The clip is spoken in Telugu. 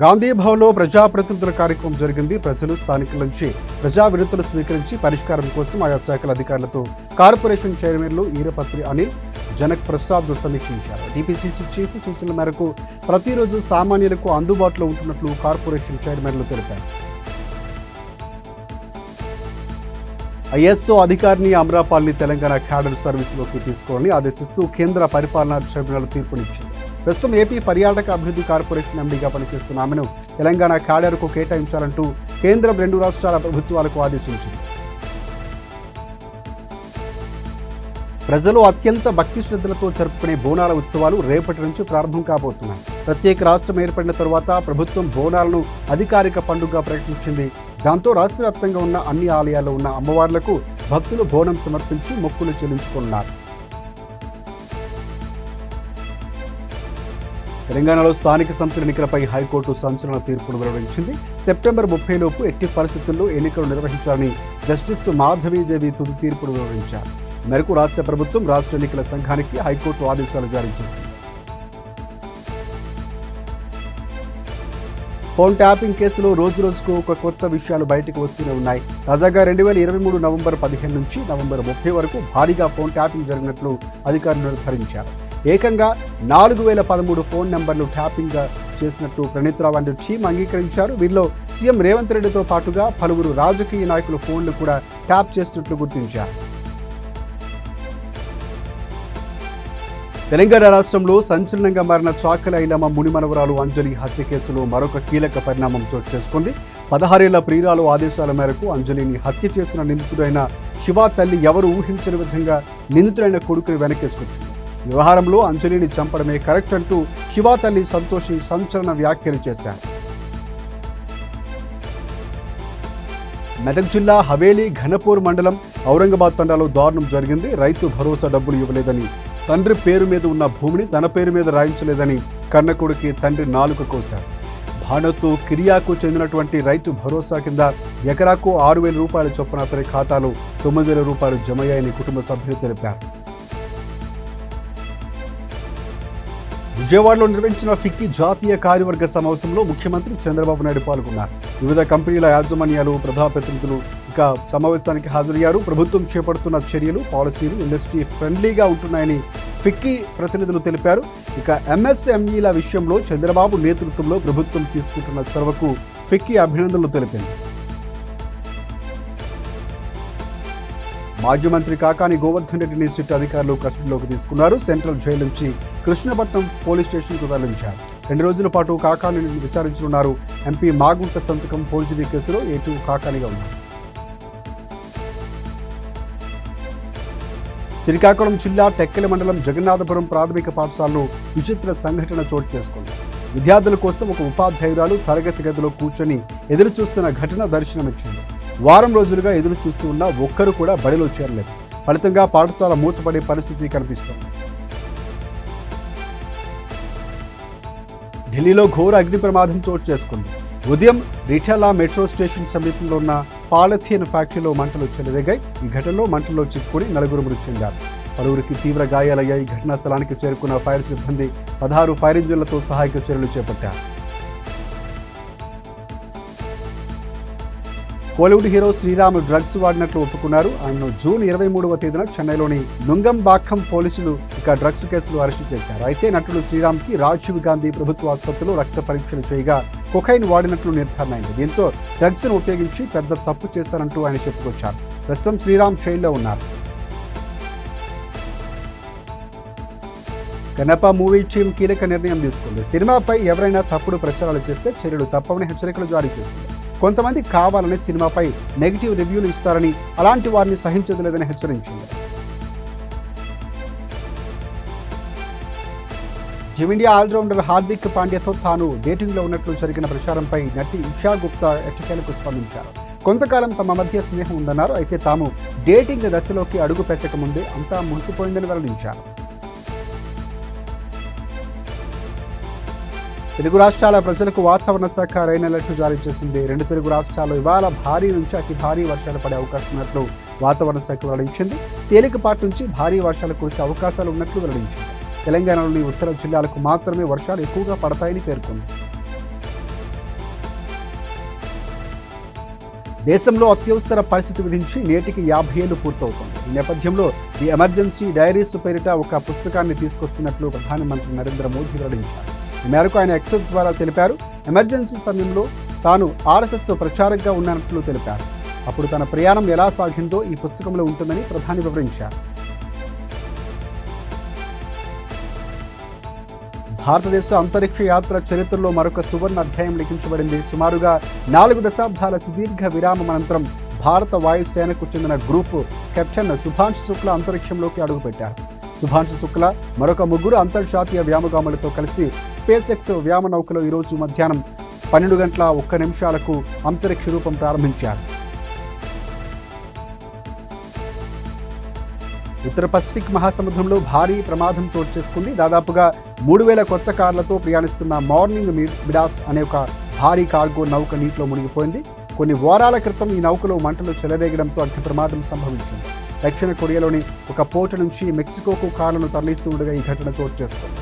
గాంధీ భవన్లో ప్రజాప్రతినిధుల కార్యక్రమం జరిగింది. ప్రజలు స్థానికుల నుంచి ప్రజా వినతులు స్వీకరించి పరిష్కారం కోసం ఆయా శాఖల అధికారులతో కార్పొరేషన్ చైర్మన్లు ఈరపత్రి అనిల్, జనక్ ప్రసాద్ సమీక్షించారు. టీపీసీసీ చీఫ్ సూచనల మేరకు ప్రతిరోజు సామాన్యులకు అందుబాటులో ఉంటున్నట్లు కార్పొరేషన్ చైర్మన్లు తెలిపారు. ఐఎస్ఓ అధికారిని అమరాపాల్ని తెలంగాణ క్యాడర్ సర్వీసులోకి తీసుకోవాలని ఆదేశిస్తూ కేంద్ర పరిపాలనా ట్రిబ్యునల్ తీర్పునిచ్చింది. ప్రస్తుతం ఏపీ పర్యాటక అభివృద్ధి కార్పొరేషన్ ఎండీగా పనిచేస్తున్న ఆమెను తెలంగాణ క్యాడర్కు కేటాయించాలంటూ కేంద్రం 2 రాష్ట్రాల ప్రభుత్వాలకు ఆదేశించింది. ప్రజలు అత్యంత భక్తి శ్రద్ధలతో జరుపుకునే బోనాల ఉత్సవాలు రేపటి నుంచి ప్రారంభం కాబోతున్నాయి. ప్రత్యేక రాష్ట్రం ఏర్పడిన తరువాత ప్రభుత్వం బోనాలను అధికారిక పండుగగా ప్రకటించింది. దాంతో రాష్ట్ర వ్యాప్తంగా ఉన్న అన్ని ఆలయాల్లో ఉన్న అమ్మవార్లకు భక్తులు బోనం సమర్పించి మొక్కులు చెల్లించుకున్నారు. తెలంగాణలో స్థానిక సంస్థల ఎన్నికలపై హైకోర్టు సంచలన తీర్పును వెలువరించింది. సెప్టెంబర్ 30 లోపు ఎట్టి పరిస్థితుల్లో ఎన్నికలు నిర్వహించాలని జస్టిస్ మాధవీదేవి తుది తీర్పును వెలువరించారు. మేరకు రాష్ట్ర ప్రభుత్వం రాష్ట్ర ఎన్నికల సంఘానికి హైకోర్టు ఆదేశాలు జారీ చేసింది. ఫోన్ ట్యాపింగ్ కేసులో రోజుకు ఒక కొత్త విషయాలు బయటకు వస్తూనే ఉన్నాయి. తాజాగా 2023 నవంబర్ 15 నుంచి నవంబర్ 30 వరకు భారీగా ఫోన్ ట్యాపింగ్ జరిగినట్లు అధికారులు నిర్ధారించారు. ఏకంగా 4013 ఫోన్ నెంబర్లు ట్యాపింగ్ చేసినట్లు ప్రణీత్రావు అండ్ టీం అంగీకరించారు. వీరిలో సీఎం రేవంత్ రెడ్డితో పాటుగా పలువురు రాజకీయ నాయకుల ఫోన్లు కూడా ట్యాప్ చేసినట్లు గుర్తించారు. తెలంగాణ రాష్ట్రంలో సంచలనంగా మారిన చాకలి ఐలమ్మ మునిమనవరాలు అంజలి హత్య కేసులో మరొక కీలక పరిణామం చోటు చేసుకుంది. 16 ఏళ్ల ప్రియురాలు ఆదేశాల మేరకు అంజలిని హత్య చేసిన నిందితుడైన శివ తల్లి ఎవరు ఊహించని విధంగా నిందితుడైన కొడుకుని వెనకేసుకొచ్చింది. వ్యవహారంలో అంజలిని చంపడమే కరెక్ట్ అంటూ శివ తల్లి సంతోషి సంచలన వ్యాఖ్యలు చేశారు. మెదక్ జిల్లా హవేలీ ఘనపూర్ మండలం ఔరంగాబాద్ తండాలో దారుణం జరిగింది. రైతు భరోసా డబ్బులు ఇవ్వలేదని, తండ్రి పేరు మీద ఉన్న భూమిని తన పేరు మీద రాయించలేదని కన్న కొడుకి తండ్రి నాలుక కోశారు. భానోతు కిరియాకు చెందినటువంటి రైతు భరోసా కింద ఎకరాకు 6,000 రూపాయల చొప్పున అతని ఖాతాలో 9,000 రూపాయలు జమయ్యాయని కుటుంబ సభ్యులు తెలిపారు. విజయవాడలో నిర్వహించిన ఫిక్కీ జాతీయ కార్యవర్గ సమావేశంలో ముఖ్యమంత్రి చంద్రబాబు నాయుడు పాల్గొన్నారు. వివిధ కంపెనీల యాజమాన్యాలు, ప్రజాప్రతినిధులు ఇక సమావేశానికి హాజరయ్యారు. ప్రభుత్వం చేపడుతున్న చర్యలు, పాలసీలు ఇండస్ట్రీ ఫ్రెండ్లీగా ఉంటున్నాయని ఫిక్కీ ప్రతినిధులు తెలిపారు. ఇక ఎంఎస్ఎంఈల విషయంలో చంద్రబాబు నేతృత్వంలో ప్రభుత్వం తీసుకుంటున్న చొరవకు ఫిక్కీ అభినందనలు తెలిపింది. మాజీ మంత్రి కాకాని గోవర్ధన్ రెడ్డిని సిట్ అధికారులు కస్టడీలోకి తీసుకున్నారు. సెంట్రల్ జైలు నుంచి కృష్ణపట్నం పోలీస్ స్టేషన్కు తరలించారు. 2 రోజుల పాటు కాకానిని విచారించనున్నారు. ఎంపీ మాగుంట సంతకం ఫోర్జరీ కేసులో ఏటూ కాకానిగా ఉన్నారు. శ్రీకాకుళం జిల్లా టెక్కలి మండలం జగన్నాథపురం ప్రాథమిక పాఠశాలలో విచిత్ర సంఘటన చోటు చేసుకుంది. విద్యార్థుల కోసం ఒక ఉపాధ్యాయురాలు తరగతి గదిలో కూర్చొని ఎదురు చూస్తున్న ఘటన దర్శనమిచ్చింది. వారం రోజులుగా ఎదురు చూస్తూ ఉన్న ఒక్కరు కూడా బడిలో చేరలేదు. ఫలితంగా పాఠశాల మూతపడే పరిస్థితి కనిపిస్తుంది. ఢిల్లీలో ఘోర అగ్ని ప్రమాదం చోటు చేసుకుంది. ఉదయం రిఠాలా మెట్రో స్టేషన్ సమీపంలో ఉన్న పాలిథిన్ ఫ్యాక్టరీలో మంటలు చెలరేగాయి. ఈ ఘటనలో మంటల్లో చిక్కుకుని 4 మృతి చెందారు. పలువురికి తీవ్ర గాయాలయ్యాయి. ఘటనా స్థలానికి చేరుకున్న ఫైర్ సిబ్బంది 16 ఫైర్ ఇంజిన్లతో సహాయక చర్యలు చేపట్టారు. కోలీవుడ్ హీరో శ్రీరామ్ డ్రగ్స్ వాడినట్లు ఒప్పుకున్నారు. ఆయనను జూన్ 23వ తేదీన చెన్నైలోని నుంగంబాక్కం పోలీసులు ఇక డ్రగ్స్ కేసులు అరెస్టు చేశారు. అయితే నటుడు శ్రీరామ్కి రాజీవ్ గాంధీ ప్రభుత్వ ఆసుపత్రిలో రక్త పరీక్షలు చేయగా కొకైన్ వాడినట్లు నిర్ధారణ అయింది. దీంతో డ్రగ్స్ను ఉపయోగించి పెద్ద తప్పు చేశారంటూ ఆయన చెప్పుకొచ్చారు. ప్రస్తుతం శ్రీరామ్ జైల్లో ఉన్నారు. కన్నప్ప మూవీ టీం కీలక నిర్ణయం తీసుకుంది. సినిమాపై ఎవరైనా తప్పుడు ప్రచారాలు చేస్తే చర్యలు తప్పవని హెచ్చరికలు జారీ చేసింది. కొంతమంది కావాలని సినిమాపై నెగిటివ్ రివ్యూలు ఇస్తారని, అలాంటి వారిని సహించలేదని హెచ్చరించింది. టీమిండియా ఆల్రౌండర్ హార్దిక్ పాండ్యాతో తాను డేటింగ్లో ఉన్నట్లు జరిగిన ప్రచారంపై నటి ఇషా గుప్తా ఎట్టకేలకు స్పందించారు. కొంతకాలం తమ మధ్య స్నేహం ఉందన్నారు. అయితే తాము డేటింగ్ దశలోకి అడుగు పెట్టక ముందే అంతా ముగిసిపోయిందని వెల్లడించారు. తెలుగు రాష్ట్రాల ప్రజలకు వాతావరణ శాఖ రైన్ అలర్ట్ జారీ చేసింది. 2 తెలుగు రాష్ట్రాల్లో ఇవాళ భారీ నుంచి అతి భారీ వర్షాలు పడే అవకాశం ఉన్నట్లు వాతావరణ శాఖ వెల్లడించింది. తేలికపాటి నుంచి భారీ వర్షాలు కురిసే అవకాశాలు ఉన్నట్లు వెల్లడించింది. తెలంగాణలోని ఉత్తర జిల్లాలకు మాత్రమే వర్షాలు ఎక్కువగా పడతాయని పేర్కొంది. దేశంలో అత్యవసర పరిస్థితి విధించి నేటికి 50 ఏళ్లు పూర్తవుతోంది. ఈ నేపథ్యంలో ది ఎమర్జెన్సీ డైరీస్ పేరిట ఒక పుస్తకాన్ని తీసుకొస్తున్నట్లు ప్రధానమంత్రి నరేంద్ర మోదీ వెల్లడించారు. ఈ మేరకు ఆయన ఎక్స్ ద్వారా తెలిపారు. ఎమర్జెన్సీ సమయంలో తాను ఆర్ఎస్ఎస్ ప్రచారకుగా ఉన్నట్లు తెలిపారు. అప్పుడు తన ప్రయాణం ఎలా సాగిందో ఈ పుస్తకంలో ఉంటుందని ప్రధాని వివరించారు. భారతదేశ అంతరిక్ష యాత్ర చరిత్రలో మరొక సువర్ణ అధ్యాయం లిఖించబడింది. సుమారుగా 4 దశాబ్దాల సుదీర్ఘ విరామం అనంతరం భారత వాయుసేనకు చెందిన గ్రూప్ కెప్టెన్ సుభాంశు శుక్లా అంతరిక్షంలోకి అడుగుపెట్టారు. సుభాంశు శుక్లా మరొక 3 అంతర్జాతీయ వ్యోమగాములతో కలిసి స్పేస్ ఎక్స్ వ్యోమనౌకలో ఈరోజు మధ్యాహ్నం 12:01 అంతరిక్ష రూపం ప్రారంభించారు. ఉత్తర పసిఫిక్ మహాసముద్రంలో భారీ ప్రమాదం చోటు చేసుకుంది. దాదాపుగా 3000 కొత్త కార్లతో ప్రయాణిస్తున్న మార్నింగ్ మిడాస్ అనే ఒక భారీ కార్గో నౌక నీటిలో మునిగిపోయింది. కొన్ని వారాల క్రితం ఈ నౌకలో మంటలు చెలరేగడంతో అగ్ని ప్రమాదం సంభవించింది. దక్షిణ కొరియాలోని ఒక పోర్టు నుంచి మెక్సికోకు కార్లను తరలిస్తూ ఉండగా ఈ ఘటన చోటు చేసుకుంది.